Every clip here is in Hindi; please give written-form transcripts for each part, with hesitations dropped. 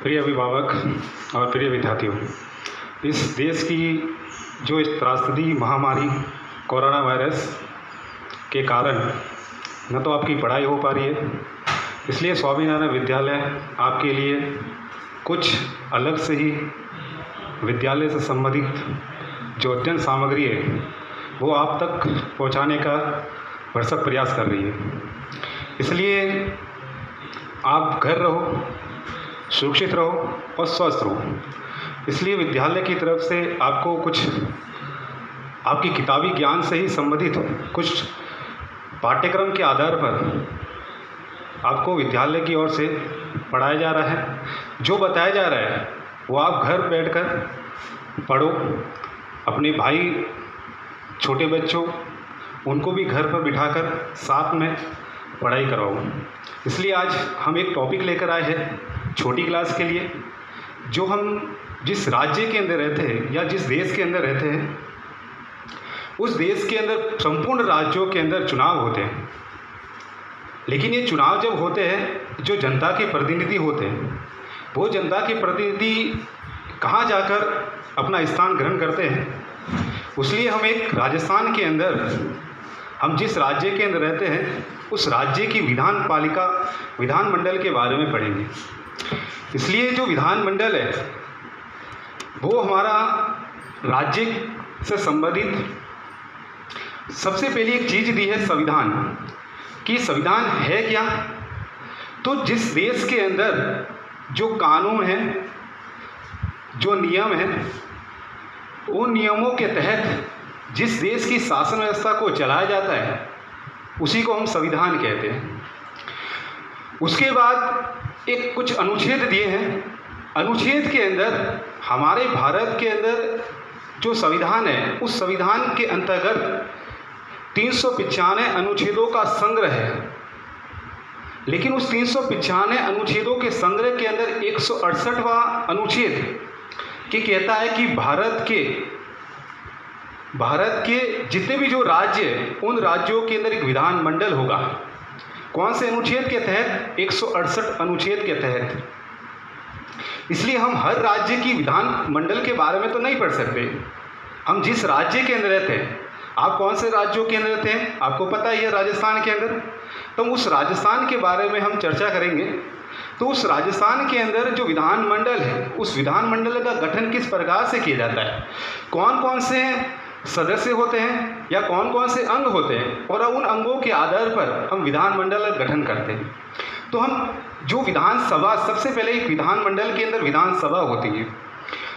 प्रिय अभिभावक और प्रिय विद्यार्थियों, इस देश की जो इस त्रासदी महामारी कोरोना वायरस के कारण न तो आपकी पढ़ाई हो पा रही है, इसलिए स्वामीनारायण विद्यालय आपके लिए कुछ अलग से ही विद्यालय से संबंधित जो अध्ययन सामग्री है वो आप तक पहुंचाने का भरसक प्रयास कर रही है। इसलिए आप घर रहो, सुरक्षित रहो और स्वस्थ रहो। इसलिए विद्यालय की तरफ से आपको कुछ आपकी किताबी ज्ञान से ही संबंधित कुछ पाठ्यक्रम के आधार पर आपको विद्यालय की ओर से पढ़ाया जा रहा है। जो बताया जा रहा है वो आप घर बैठकर पढ़ो। अपने भाई छोटे बच्चों उनको भी घर पर बिठाकर साथ में पढ़ाई करवाओ। इसलिए आज हम एक टॉपिक लेकर आए हैं छोटी क्लास के लिए। जो हम जिस राज्य के अंदर रहते हैं या जिस देश के अंदर रहते हैं, उस देश के अंदर संपूर्ण राज्यों के अंदर चुनाव होते हैं। लेकिन ये चुनाव जब होते हैं, जो जनता के प्रतिनिधि होते हैं, वो जनता के प्रतिनिधि कहाँ जाकर अपना स्थान ग्रहण करते हैं। इसलिए हम एक राजस्थान के अंदर, हम जिस राज्य के अंदर रहते हैं उस राज्य की विधानमंडल के बारे में पढ़ेंगे। इसलिए जो विधानमंडल है वो हमारा राज्य से संबंधित सबसे पहली एक चीज़ दी है संविधान। कि संविधान है क्या? तो जिस देश के अंदर जो कानून है, जो नियम है, उन नियमों के तहत जिस देश की शासन व्यवस्था को चलाया जाता है उसी को हम संविधान कहते हैं। उसके बाद एक कुछ अनुच्छेद दिए हैं। अनुच्छेद के अंदर हमारे भारत के अंदर जो संविधान है उस संविधान के अंतर्गत 395 अनुच्छेदों का संग्रह है। लेकिन उस 395 अनुच्छेदों के संग्रह के अंदर 168वां अनुच्छेद कि कहता है कि भारत के जितने भी जो राज्य हैं उन राज्यों के अंदर एक विधानमंडल होगा। कौन से अनुच्छेद के तहत? 168 अनुच्छेद के तहत। इसलिए हम हर राज्य की विधानमंडल के बारे में तो नहीं पढ़ सकते। हम जिस राज्य के अंदर रहते हैं, आप कौन से राज्यों के अंदर रहते हैं आपको पता ही है, राजस्थान के अंदर। तो उस राजस्थान के बारे में हम चर्चा करेंगे। तो उस राजस्थान के अंदर जो विधानमंडल है, उस विधानमंडल का गठन किस प्रकार से किया जाता है, कौन कौन से सदस्य होते हैं या कौन कौन से अंग होते हैं, और उन अंगों के आधार पर हम विधानमंडल का गठन करते हैं। तो हम जो विधानसभा, सबसे पहले एक विधानमंडल के अंदर विधानसभा होती है,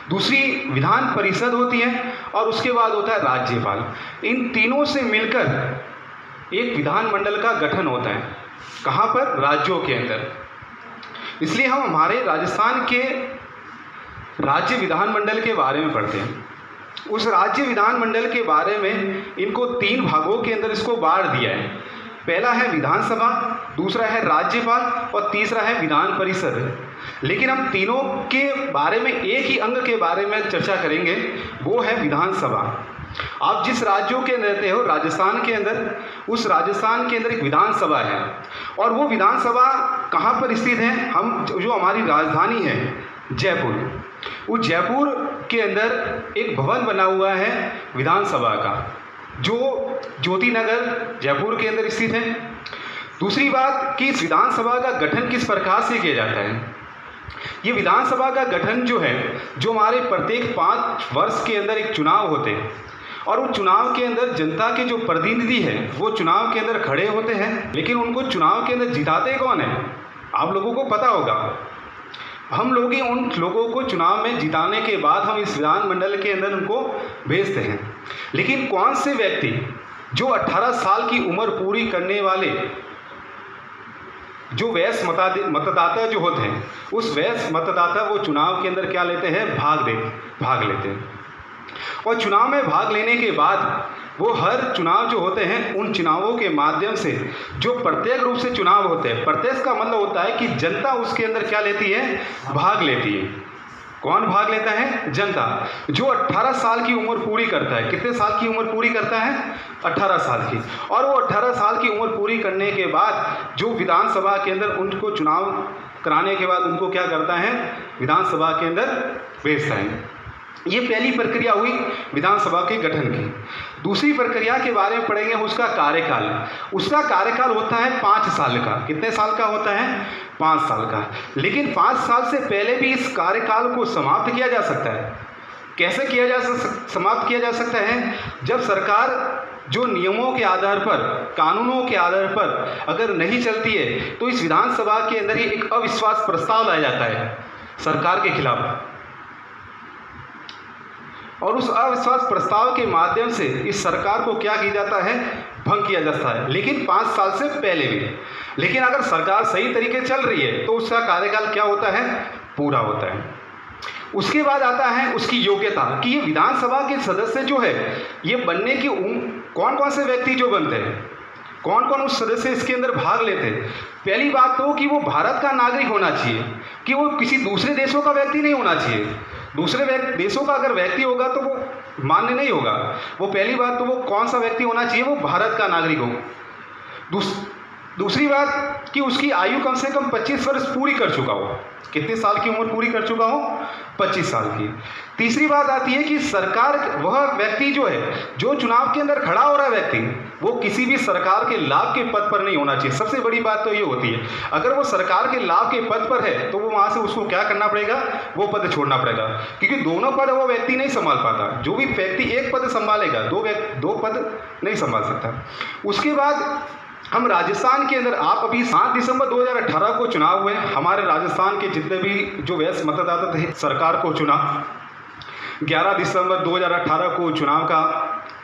दूसरी विधान परिषद होती है और उसके बाद होता है राज्यपाल। इन तीनों से मिलकर एक विधानमंडल का गठन होता है। कहाँ पर? राज्यों के अंदर। इसलिए हम हमारे राजस्थान के राज्य विधानमंडल के बारे में पढ़ते हैं। उस राज्य विधानमंडल के बारे में इनको 3 भागों के अंदर इसको बांट दिया है। पहला है विधानसभा, दूसरा है राज्यपाल और तीसरा है विधान परिषद। लेकिन हम तीनों के बारे में एक ही अंग के बारे में चर्चा करेंगे, वो है विधानसभा। आप जिस राज्यों के अंदर रहते हो, राजस्थान के अंदर, उस राजस्थान के अंदर एक विधानसभा है। और वो विधानसभा कहाँ पर स्थित है? हम जो हमारी राजधानी है जयपुर, उस जयपुर के अंदर एक भवन बना हुआ है विधानसभा का, जो ज्योति नगर जयपुर के अंदर स्थित है। दूसरी बात कि इस विधानसभा का गठन किस प्रकार से किया जाता है। ये विधानसभा का गठन जो है, जो हमारे प्रत्येक 5 वर्ष के अंदर एक चुनाव होते हैं और उस चुनाव के अंदर जनता के जो प्रतिनिधि हैं वो चुनाव के अंदर खड़े होते हैं। लेकिन उनको चुनाव के अंदर जिताते कौन है? आप लोगों को पता होगा। हम लोग ही उन लोगों को चुनाव में जिताने के बाद हम इस विधानमंडल के अंदर उनको भेजते हैं। लेकिन कौन से व्यक्ति जो 18 साल की उम्र पूरी करने वाले जो वयस्क मतदाता जो होते हैं, उस वयस्क मतदाता वो चुनाव के अंदर क्या लेते हैं? भाग लेते हैं। और चुनाव में भाग लेने के बाद वो हर चुनाव जो होते हैं उन चुनावों के माध्यम से जो प्रत्यक्ष रूप से चुनाव होते हैं, प्रत्यक्ष का मतलब होता है कि जनता उसके अंदर क्या लेती है? भाग लेती है। कौन भाग लेता है? जनता। जो 18 साल की उम्र पूरी करता है। कितने साल की उम्र पूरी करता है? 18 साल की। और वो 18 साल की उम्र पूरी करने के बाद जो विधानसभा के अंदर उनको चुनाव कराने के बाद उनको क्या करता है, विधानसभा के अंदर भेजता है। ये पहली प्रक्रिया हुई विधानसभा के गठन की। दूसरी प्रक्रिया के बारे में पढ़ेंगे, उसका कार्यकाल। उसका कार्यकाल होता है 5 साल का। कितने साल का होता है? 5 साल का। लेकिन 5 साल से पहले भी इस कार्यकाल को समाप्त किया जा सकता है। कैसे समाप्त किया जा सकता है? जब सरकार जो नियमों के आधार पर, कानूनों के आधार पर अगर नहीं चलती है, तो इस विधानसभा के अंदर ही एक अविश्वास प्रस्ताव लाया जाता है सरकार के खिलाफ, और उस अविश्वास प्रस्ताव के माध्यम से इस सरकार को क्या किया जाता है? भंग किया जाता है, लेकिन 5 साल से पहले भी। लेकिन अगर सरकार सही तरीके चल रही है तो उसका कार्यकाल क्या होता है? पूरा होता है। उसके बाद आता है उसकी योग्यता, कि ये विधानसभा के सदस्य जो है, ये बनने की कौन कौन से व्यक्ति जो बनते हैं, कौन कौन उस सदस्य इसके अंदर भाग लेते हैं। पहली बात तो कि वो भारत का नागरिक होना चाहिए, कि वो किसी दूसरे देशों का व्यक्ति नहीं होना चाहिए। दूसरे देशों का अगर व्यक्ति होगा तो वो मान्य नहीं होगा। वो पहली बात तो वो कौन सा व्यक्ति होना चाहिए? वो भारत का नागरिक हो। दूसरी बात कि उसकी आयु कम से कम 25 वर्ष पूरी कर चुका हो। कितने साल की उम्र पूरी कर चुका हो? 25 साल की। तीसरी बात आती है कि सरकार, वह व्यक्ति जो है, जो चुनाव के अंदर खड़ा हो रहा है व्यक्ति, वो किसी भी सरकार के लाभ के पद पर नहीं होना चाहिए। सबसे बड़ी बात तो ये होती है, अगर वो सरकार के लाभ के पद पर है तो वो वहाँ से उसको क्या करना पड़ेगा? वो पद छोड़ना पड़ेगा, क्योंकि दोनों पद वो व्यक्ति नहीं संभाल पाता। जो भी व्यक्ति एक पद संभालेगा, दो पद नहीं संभाल सकता। उसके बाद हम राजस्थान के अंदर, आप अभी 7 दिसंबर 2018 को चुनाव हुए। हमारे राजस्थान के जितने भी जो वयस्क मतदाता थे, सरकार को चुना। 11 दिसंबर 2018 को चुनाव का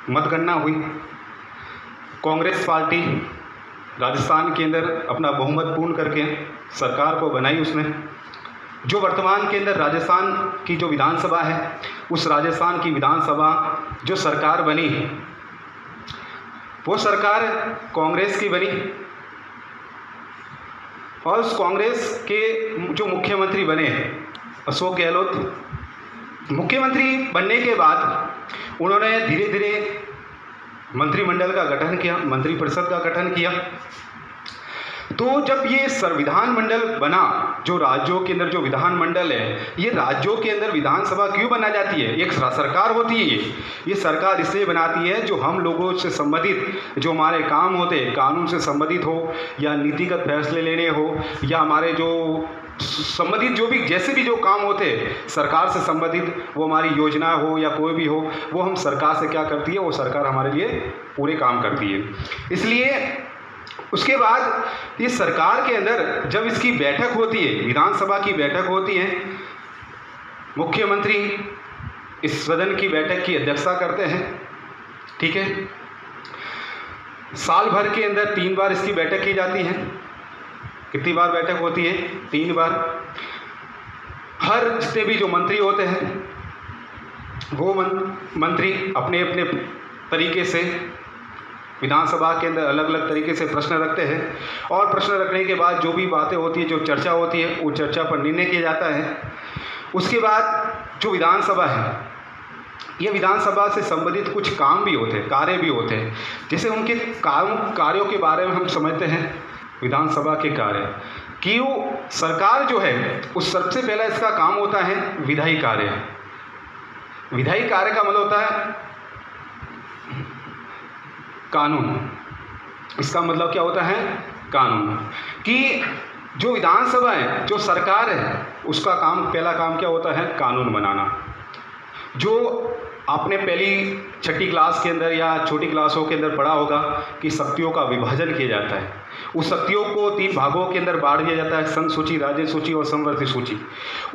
मतगणना हुई। कांग्रेस पार्टी राजस्थान के अंदर अपना बहुमत पूर्ण करके सरकार को बनाई उसने। जो वर्तमान के अंदर राजस्थान की जो विधानसभा है, उस राजस्थान की विधानसभा जो सरकार बनी, वो सरकार कांग्रेस की बनी। और उस कांग्रेस के जो मुख्यमंत्री बने अशोक गहलोत, मुख्यमंत्री बनने के बाद उन्होंने धीरे धीरे मंत्रिमंडल का गठन किया, मंत्रिपरिषद का गठन किया। तो जब ये विधानमंडल बना, जो राज्यों के अंदर जो विधानमंडल है, ये राज्यों के अंदर विधानसभा क्यों बना जाती है? एक सरकार होती है। ये सरकार इसलिए बनाती है जो हम लोगों से संबंधित जो हमारे काम होते हैं, कानून से संबंधित हो या नीतिगत फैसले लेने हो, या हमारे जो संबंधित जो भी जैसे भी जो काम होते हैं सरकार से संबंधित, वो हमारी योजना हो या कोई भी हो, वो हम सरकार से क्या करती है? वो सरकार हमारे लिए पूरे काम करती है। इसलिए उसके बाद ये सरकार के अंदर जब इसकी बैठक होती है, विधानसभा की बैठक होती है, मुख्यमंत्री इस सदन की बैठक की अध्यक्षता करते हैं। ठीक है, साल भर के अंदर 3 बार इसकी बैठक की जाती है। कितनी बार बैठक होती है? 3 बार। हर जितने भी जो मंत्री होते हैं, वो मंत्री अपने अपने तरीके से विधानसभा के अंदर अलग अलग तरीके से प्रश्न रखते हैं, और प्रश्न रखने के बाद जो भी बातें होती है, जो चर्चा होती है, वो चर्चा पर निर्णय किया जाता है। उसके बाद जो विधानसभा है, ये विधानसभा से संबंधित कुछ काम भी होते हैं, कार्य भी होते हैं। जैसे उनके कार्यों के बारे में हम समझते हैं, विधानसभा के कार्य कि वो सरकार जो है, उस सबसे पहला इसका काम होता है विधायी कार्य। विधायी कार्य का मतलब होता है कानून। इसका मतलब क्या होता है? कानून। कि जो विधानसभा है, जो सरकार है, उसका काम, पहला काम क्या होता है? कानून बनाना। जो आपने पहली 6ठी क्लास के अंदर या छोटी क्लासों के अंदर पढ़ा होगा कि शक्तियों का विभाजन किया जाता है। उस शक्तियों को 3 भागों के अंदर बांट दिया जाता है, संघ सूची, राज्य सूची और समवर्ती सूची।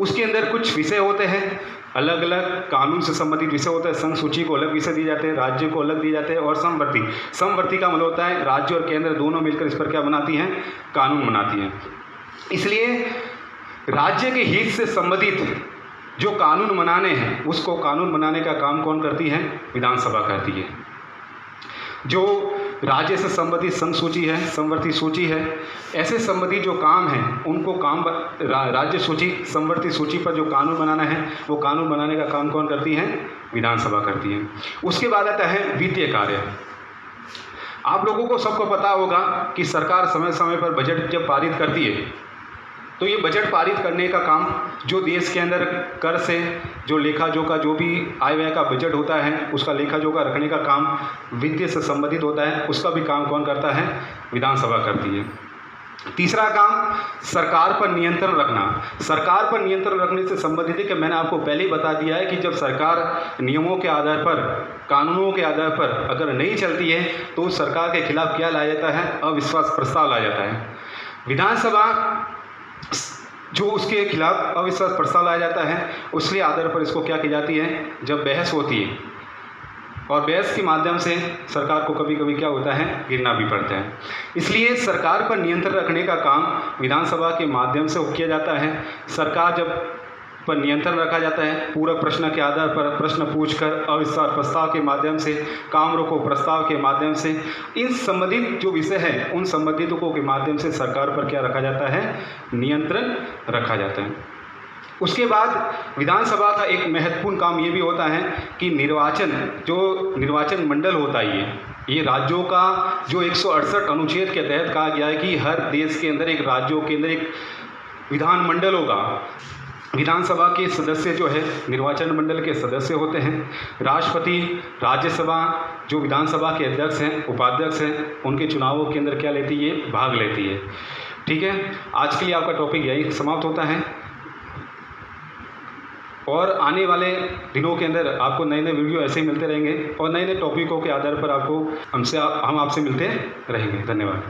उसके अंदर कुछ विषय होते हैं, अलग अलग कानून से संबंधित विषय होते हैं। संघ सूची को अलग विषय दिए जाते हैं, राज्य को अलग दिए जाते हैं, और समवर्ती का मतलब होता है राज्य और केंद्र दोनों मिलकर इस पर क्या बनाती हैं? कानून बनाती हैं। इसलिए राज्य के हित से संबंधित जो कानून बनाने हैं, उसको कानून बनाने का काम कौन करती है? विधानसभा करती है। जो राज्य से संबंधित संघ सूची है, समवर्ती सूची है, ऐसे संबंधित जो काम हैं, उनको काम राज्य सूची, समवर्ती सूची पर जो कानून बनाना है, वो कानून बनाने का काम कौन करती है? विधानसभा करती है। उसके बाद आता है वित्तीय कार्य। आप लोगों को सबको पता होगा कि सरकार समय समय पर बजट जब पारित करती है, तो ये बजट पारित करने का काम जो देश के अंदर कर से जो लेखा जोखा जो भी आय व्यय का बजट होता है उसका लेखा जोखा रखने का काम वित्त से संबंधित होता है, उसका भी काम कौन करता है? विधानसभा करती है। तीसरा काम सरकार पर नियंत्रण रखना। सरकार पर नियंत्रण रखने से संबंधित है कि मैंने आपको पहले ही बता दिया है कि जब सरकार नियमों के आधार पर, कानूनों के आधार पर अगर नहीं चलती है तो सरकार के खिलाफ क्या लाया जाता है? अविश्वास प्रस्ताव लाया जाता है। विधानसभा जो उसके खिलाफ अविश्वास प्रस्ताव लाया जाता है उसके आधार पर इसको क्या की जाती है? जब बहस होती है और बहस के माध्यम से सरकार को कभी कभी क्या होता है? गिरना भी पड़ता है। इसलिए सरकार पर नियंत्रण रखने का काम विधानसभा के माध्यम से किया जाता है। सरकार जब पर नियंत्रण रखा जाता है, पूरक प्रश्न के आधार पर प्रश्न पूछकर, अविश्वास प्रस्ताव के माध्यम से, काम रोको प्रस्ताव के माध्यम से, इन संबंधित जो विषय है उन संबंधितों के माध्यम से सरकार पर क्या रखा जाता है? नियंत्रण रखा जाता है। उसके बाद विधानसभा का एक महत्वपूर्ण काम ये भी होता है कि निर्वाचन मंडल होता है, ये राज्यों का जो 168 अनुच्छेद के तहत कहा गया है कि हर देश के अंदर एक राज्यों के अंदर एक विधानमंडल होगा। विधानसभा के सदस्य जो है निर्वाचन मंडल के सदस्य होते हैं। राष्ट्रपति, राज्यसभा जो विधानसभा के अध्यक्ष हैं, उपाध्यक्ष हैं, उनके चुनावों के अंदर क्या लेती है? भाग लेती है। ठीक है, आज के लिए आपका टॉपिक यही समाप्त होता है और आने वाले दिनों के अंदर आपको नए नए वीडियो ऐसे ही मिलते रहेंगे और नए नए टॉपिकों के आधार पर हम आपसे मिलते रहेंगे। धन्यवाद।